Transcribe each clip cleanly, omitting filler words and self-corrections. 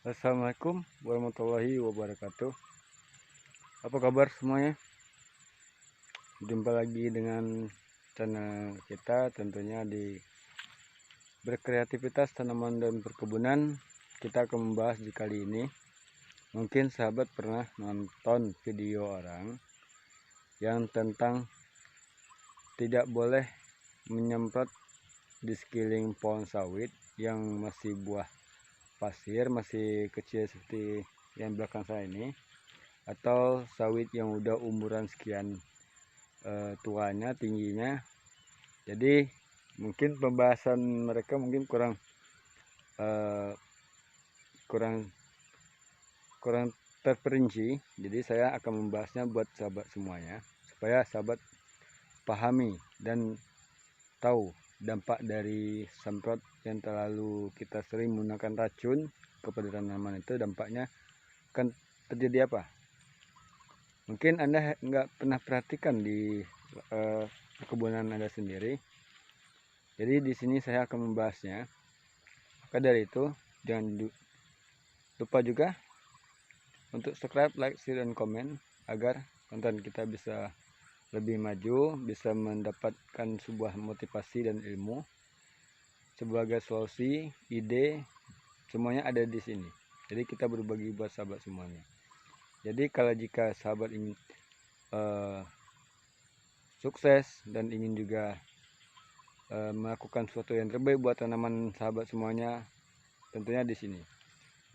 Assalamualaikum warahmatullahi wabarakatuh. Apa kabar semuanya? Jumpa lagi dengan channel kita, tentunya di berkreativitas tanaman dan perkebunan. Kita akan membahas di kali ini. Mungkin sahabat pernah nonton video orang yang tentang tidak boleh menyemprot di sekeliling pohon sawit yang masih buah pasir, masih kecil seperti yang belakang saya ini, atau sawit yang udah umuran sekian tuanya, tingginya. Jadi mungkin pembahasan mereka mungkin kurang terperinci. Jadi saya akan membahasnya buat sahabat semuanya, supaya sahabat pahami dan tahu dampak dari semprot yang terlalu kita sering menggunakan racun kepada tanaman itu, dampaknya akan terjadi apa. Mungkin Anda nggak pernah perhatikan di perkebunan Anda sendiri. Jadi di sini saya akan membahasnya. Maka dari itu jangan lupa juga untuk subscribe, like, share, dan komen agar konten kita bisa lebih maju, bisa mendapatkan sebuah motivasi dan ilmu, sebagai solusi, ide, semuanya ada di sini. Jadi kita berbagi buat sahabat semuanya. Jadi kalau jika sahabat ingin sukses dan ingin juga melakukan sesuatu yang terbaik buat tanaman sahabat semuanya, tentunya di sini.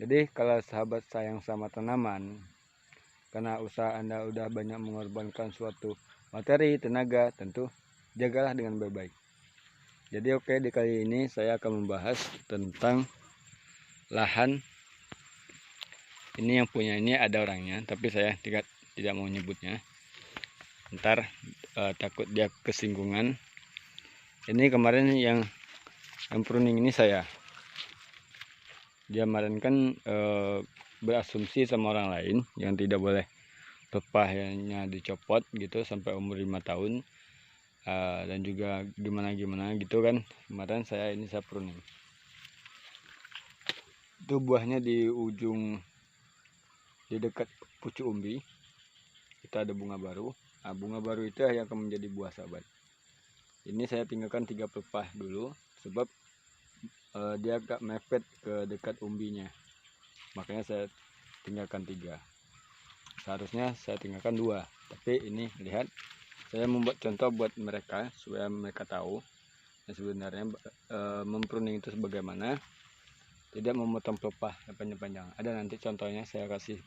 Jadi kalau sahabat sayang sama tanaman, karena usaha Anda udah banyak mengorbankan suatu materi, tenaga, tentu jagalah dengan baik-baik. Jadi oke, di kali ini saya akan membahas tentang lahan. Ini yang punya ini ada orangnya, tapi saya tidak mau menyebutnya. Ntar takut dia kesinggungan. Ini kemarin yang pruning ini saya. Dia kemarin kan berasumsi sama orang lain yang tidak boleh pepahnya dicopot gitu sampai umur 5 tahun. Dan juga gimana gitu kan. Kemarin saya pruning. Itu buahnya di ujung, di dekat pucuk umbi kita ada bunga baru. Nah, bunga baru itu yang akan menjadi buah sahabat. Ini saya tinggalkan 3 pelepah dulu, sebab dia agak mepet ke dekat umbinya, makanya saya tinggalkan 3. Seharusnya saya tinggalkan 2, tapi ini lihat, saya membuat contoh buat mereka supaya mereka tahu yang sebenarnya mempruning itu sebagaimana, tidak memotong pelepah panjang-panjang. Ada nanti contohnya saya kasih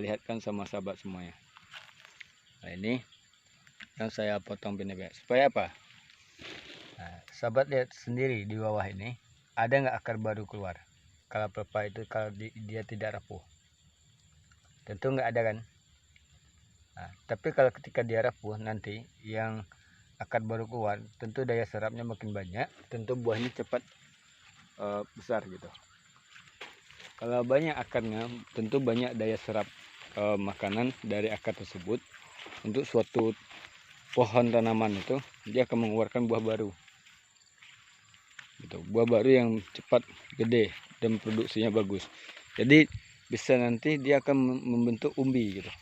lihatkan sama sahabat semuanya. Nah, ini yang saya potong pendek supaya apa? Nah, sahabat lihat sendiri di bawah ini ada nggak akar baru keluar. Kalau pelepah itu kalau dia tidak rapuh, tentu nggak ada kan. Nah, tapi kalau ketika dia rapuh, nanti yang akar baru keluar, tentu daya serapnya makin banyak, tentu buahnya cepat besar gitu. Kalau banyak akarnya, tentu banyak daya serap makanan dari akar tersebut. Untuk suatu pohon tanaman itu, dia akan mengeluarkan buah baru gitu. Buah baru yang cepat gede dan produksinya bagus. Jadi bisa nanti dia akan membentuk umbi gitu.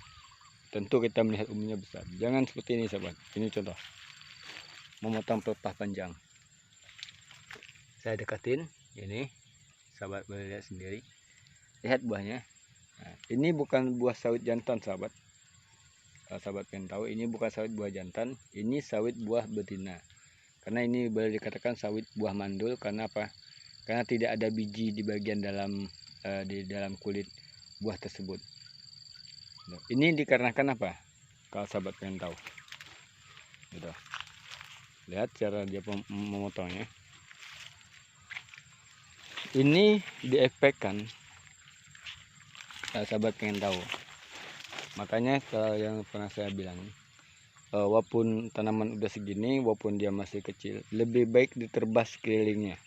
Tentu kita melihat umbinya besar. Jangan seperti ini sahabat. Ini contoh memotong pelepah panjang. Saya dekatin ini, sahabat boleh lihat sendiri. Lihat buahnya. Nah, ini bukan buah sawit jantan sahabat. Kalau sahabat pengen tahu, ini bukan sawit buah jantan, ini sawit buah betina. Karena ini boleh dikatakan sawit buah mandul. Karena apa? Karena tidak ada biji di bagian dalam di dalam kulit buah tersebut. Ini dikarenakan apa? Kalau sahabat pengen tahu, gitu. Lihat cara dia memotongnya. Ini diefekkan. Sahabat pengen tahu. Makanya kalau yang pernah saya bilang, walaupun tanaman udah segini, walaupun dia masih kecil, lebih baik diterbas kelilingnya.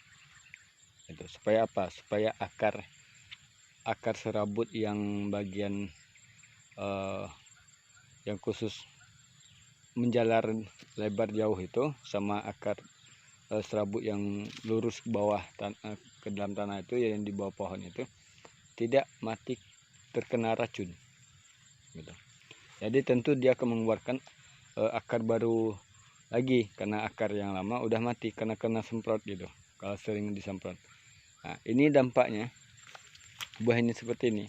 Itu supaya apa? Supaya akar serabut yang bagian yang khusus menjalar lebar jauh itu, sama akar serabut yang lurus ke bawah ke dalam tanah itu, yang di bawah pohon itu tidak mati terkena racun gitu. Jadi tentu dia akan mengeluarkan akar baru lagi, karena akar yang lama udah mati karena kena semprot gitu, kalau sering disemprot. Nah, ini dampaknya buah ini seperti ini.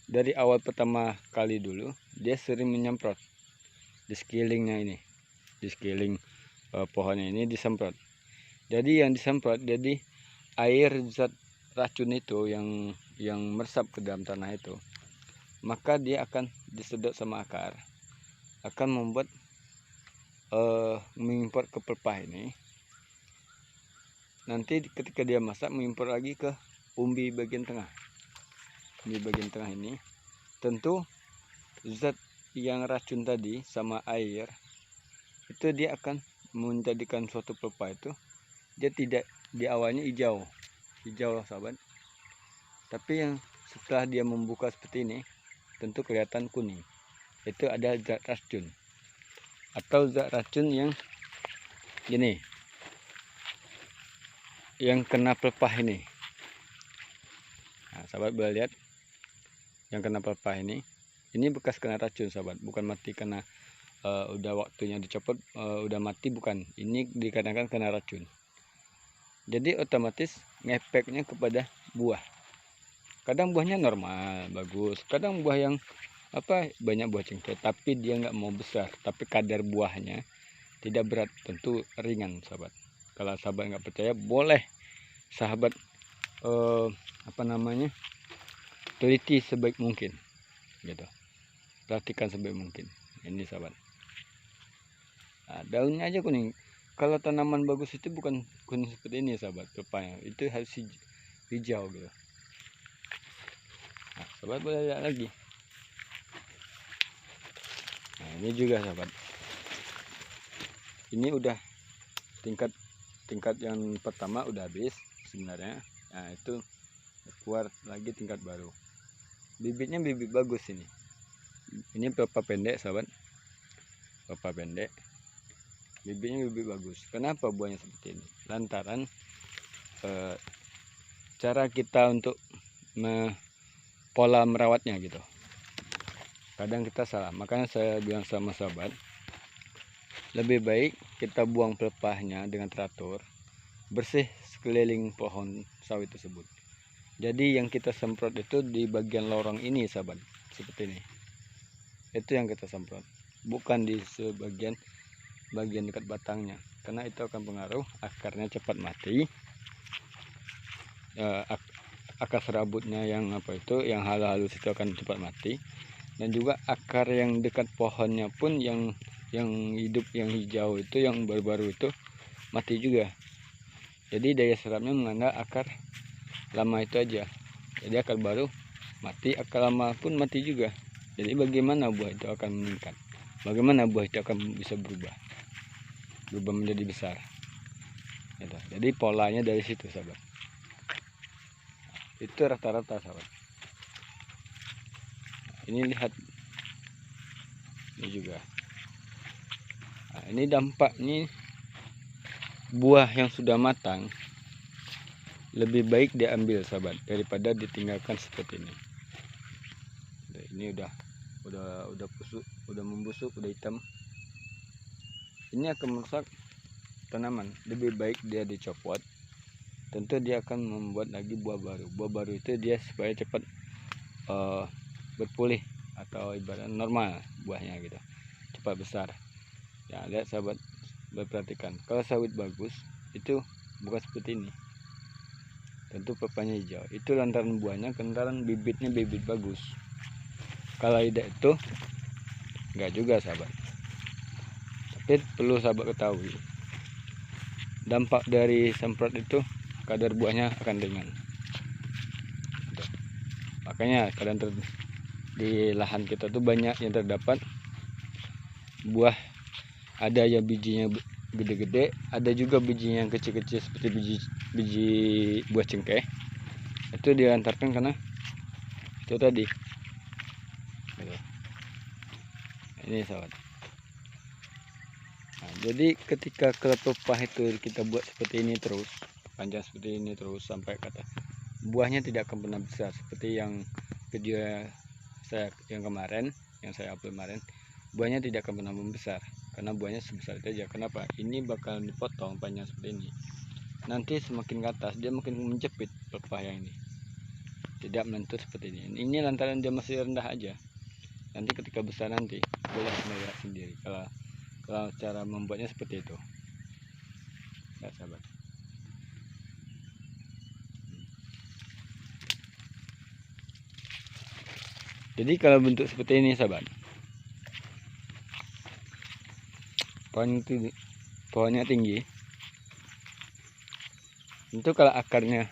Dari awal pertama kali dulu dia sering menyemprot di sekelilingnya ini, di sekeliling pohonnya ini disemprot. Jadi yang disemprot, jadi air zat racun itu yang meresap ke dalam tanah itu, maka dia akan disedot sama akar, akan membuat mengimpor ke pelepah ini. Nanti ketika dia masak, mengimpor lagi ke umbi bagian tengah. Di bagian tengah ini tentu zat yang racun tadi sama air itu dia akan menjadikan suatu pelepah itu dia tidak, di awalnya hijau sahabat, tapi yang setelah dia membuka seperti ini tentu kelihatan kuning. Itu ada zat racun atau zat racun yang gini, yang kena pelepah ini. Nah, sahabat boleh lihat yang kena pelepah ini bekas kena racun sahabat, bukan mati karena udah waktunya dicopot udah mati, bukan. Ini dikarenakan kena racun. Jadi otomatis ngefeknya kepada buah. Kadang buahnya normal bagus, kadang buah yang banyak buah cengkeh tapi dia nggak mau besar, tapi kadar buahnya tidak berat, tentu ringan sahabat. Kalau sahabat nggak percaya, boleh sahabat teliti sebaik mungkin gitu, perhatikan sebaik mungkin. Ini sahabat, nah, daunnya aja kuning. Kalau tanaman bagus itu bukan kuning seperti ini sahabat, pelepahnya itu harus hijau gitu. Nah, sahabat boleh lihat lagi. Nah, ini juga sahabat, ini udah tingkat yang pertama udah habis sebenarnya. Nah, itu keluar lagi tingkat baru. Bibitnya bibit bagus ini. Ini pelepah pendek sahabat, pelepah pendek. Bibitnya bibit bagus. Kenapa buahnya seperti ini? Lantaran cara kita untuk pola merawatnya gitu. Kadang kita salah. Makanya saya bilang sama sahabat, lebih baik kita buang pelepahnya dengan teratur, bersih sekeliling pohon sawit tersebut. Jadi yang kita semprot itu di bagian lorong ini sahabat, seperti ini. Itu yang kita semprot, bukan di bagian dekat batangnya, karena itu akan pengaruh akarnya cepat mati. Akar serabutnya yang yang halus itu akan cepat mati, dan juga akar yang dekat pohonnya pun yang hidup, yang hijau itu, yang baru-baru itu mati juga. Jadi daya serapnya mengandalkan akar lama itu aja. Jadi akar baru mati, akar lama pun mati juga. Jadi bagaimana buah itu akan meningkat, bagaimana buah itu akan bisa berubah menjadi besar gitu. Jadi polanya dari situ sahabat, itu rata-rata sahabat. Ini lihat, ini juga. Nah, ini dampaknya buah yang sudah matang lebih baik diambil sahabat daripada ditinggalkan seperti ini. Ini udah busuk, udah membusuk, udah hitam. Ini akan merusak tanaman. Lebih baik dia dicopot. Tentu dia akan membuat lagi buah baru. Buah baru itu dia supaya cepat berpulih atau ibarat normal buahnya gitu, cepat besar. Ya, lihat sahabat, berperhatikan. Kalau sawit bagus itu bukan seperti ini. Tentu pelepahnya hijau. Itu lantaran buahnya, lantaran bibitnya bibit bagus. Kalau tidak itu enggak juga sahabat. Tapi perlu sahabat ketahui, dampak dari semprot itu kadar buahnya akan ringan. Makanya kadang di lahan kita tuh banyak yang terdapat buah, ada yang bijinya gede-gede, ada juga bijinya yang kecil-kecil seperti biji buah cengkeh. Itu diantarkan karena itu tadi. Ini sahabat. Nah, jadi ketika pelepah itu kita buat seperti ini terus, panjang seperti ini terus sampai kata buahnya tidak akan pernah besar seperti yang video saya yang kemarin, yang saya upload kemarin. Buahnya tidak akan pernah membesar karena buahnya sebesar itu aja. Kenapa? Ini bakal dipotong panjang seperti ini. Nanti semakin ke atas dia makin menjepit pepaya ini, tidak melentur seperti ini. Ini lantaran dia masih rendah aja. Nanti ketika besar nanti boleh melihat sendiri kalau cara membuatnya seperti itu ya sahabat. Jadi kalau bentuk seperti ini sahabat, pohonnya tinggi, itu kalau akarnya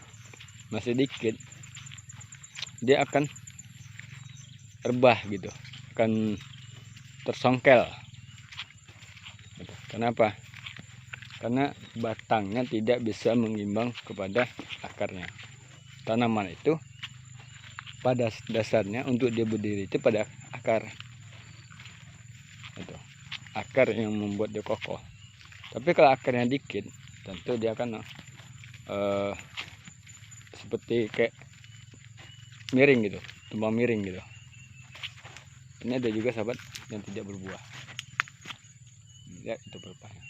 masih dikit dia akan rebah gitu, akan tersongkel. Kenapa? Karena batangnya tidak bisa mengimbang kepada akarnya. Tanaman itu pada dasarnya untuk dia berdiri itu pada akar. Itu akar yang membuat dia kokoh. Tapi kalau akarnya dikit, tentu dia akan seperti kayak miring gitu, tumbang miring gitu. Ini ada juga sahabat yang tidak berbuah. Lihat itu pepaya.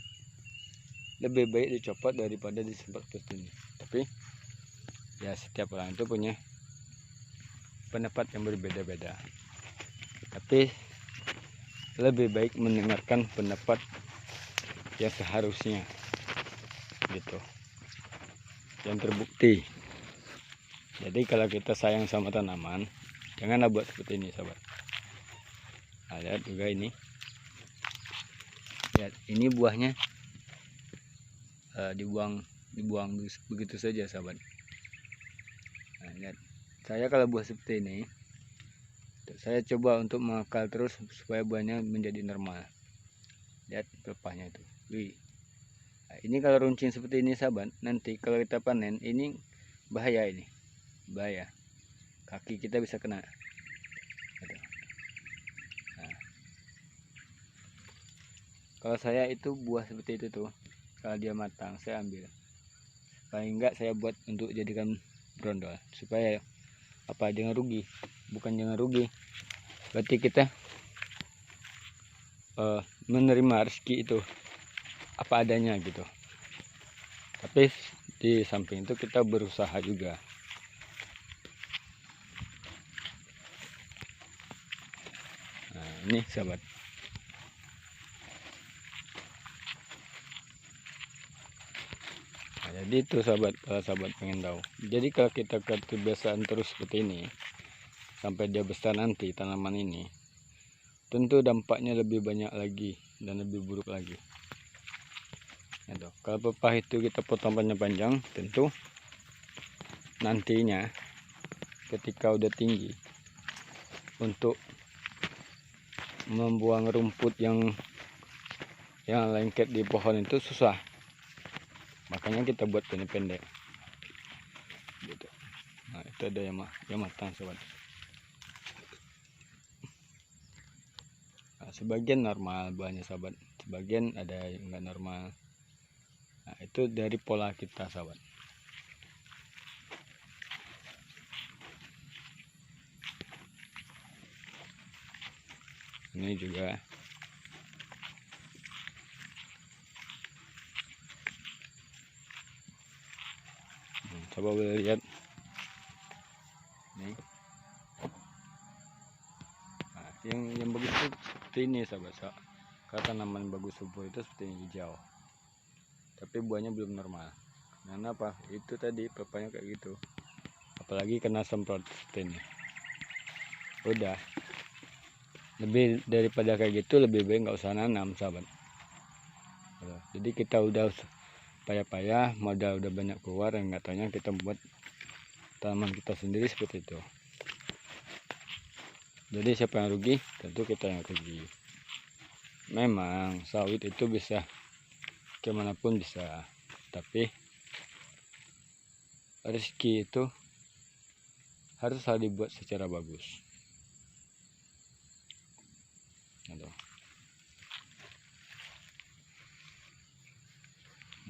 Lebih baik dicopot daripada disemprot seperti ini. Tapi ya setiap orang itu punya pendapat yang berbeda-beda. Tapi lebih baik mendengarkan pendapat yang seharusnya gitu, yang terbukti. Jadi kalau kita sayang sama tanaman, janganlah buat seperti ini sahabat. Nah, lihat juga ini, lihat ini buahnya dibuang begitu saja sahabat. Nah, lihat, saya kalau buah seperti ini saya coba untuk mengakal terus supaya buahnya menjadi normal. Lihat pelepahnya itu. Wih. Nah, ini kalau runcing seperti ini sahabat, nanti kalau kita panen ini bahaya, ini bahaya, kaki kita bisa kena. Nah, kalau saya itu buah seperti itu tuh, kalau dia matang saya ambil, paling enggak saya buat untuk jadikan brondol supaya apa, jangan rugi. Bukan jangan rugi, berarti kita menerima rezeki itu apa adanya gitu. Tapi di samping itu kita berusaha juga. Nah, ini sahabat. Nah, jadi itu sahabat, kalau sahabat pengen tahu. Jadi kalau kita kebiasaan terus seperti ini sampai dia besar nanti tanaman ini, tentu dampaknya lebih banyak lagi dan lebih buruk lagi. Gitu. Kalau pepah itu kita potong panjang-panjang, tentu nantinya ketika udah tinggi, untuk membuang rumput yang lengket di pohon itu susah. Makanya kita buat pendek-pendek. Gitu. Nah, itu ada yang matang sobat. Nah, sebagian normal buahnya sahabat, sebagian ada yang enggak normal. Nah, itu dari pola kita sahabat. Ini juga coba boleh lihat nih. Nah, yang bagus itu seperti ini sahabat. Kalau tanaman bagus subur itu seperti ini, hijau, tapi buahnya belum normal. Kenapa? Itu tadi pepaya kayak gitu, apalagi kena semprot seperti ini. Udah, lebih daripada kayak gitu, lebih baik nggak usah nanam sahabat. Jadi kita udah payah-payah, modal udah banyak keluar, yang nggak tanya kita buat tanaman kita sendiri seperti itu. Jadi siapa yang rugi? Tentu kita yang rugi. Memang sawit itu bisa kemanapun bisa, tapi rezeki itu harus dibuat secara bagus. Aduh.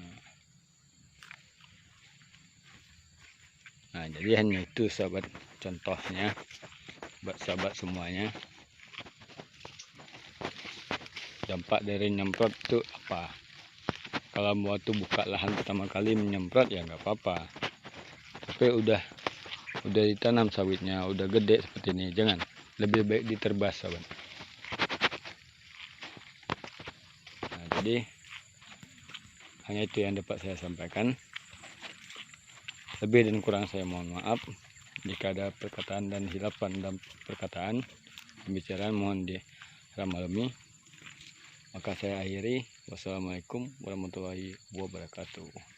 Nah. Nah, jadi hanya itu sahabat contohnya buat sahabat semuanya. Dampak dari nyemprot itu apa? Kalau mau tuh buka lahan pertama kali menyemprot ya nggak apa-apa. Tapi udah ditanam sawitnya, udah gede seperti ini, jangan. Lebih baik diterbas sahabat. Nah, jadi hanya itu yang dapat saya sampaikan. Lebih dan kurang saya mohon maaf. Jika ada perkataan dan hilapan dalam perkataan, pembicaraan mohon dirahmati. Maka saya akhiri. Wassalamualaikum warahmatullahi wabarakatuh.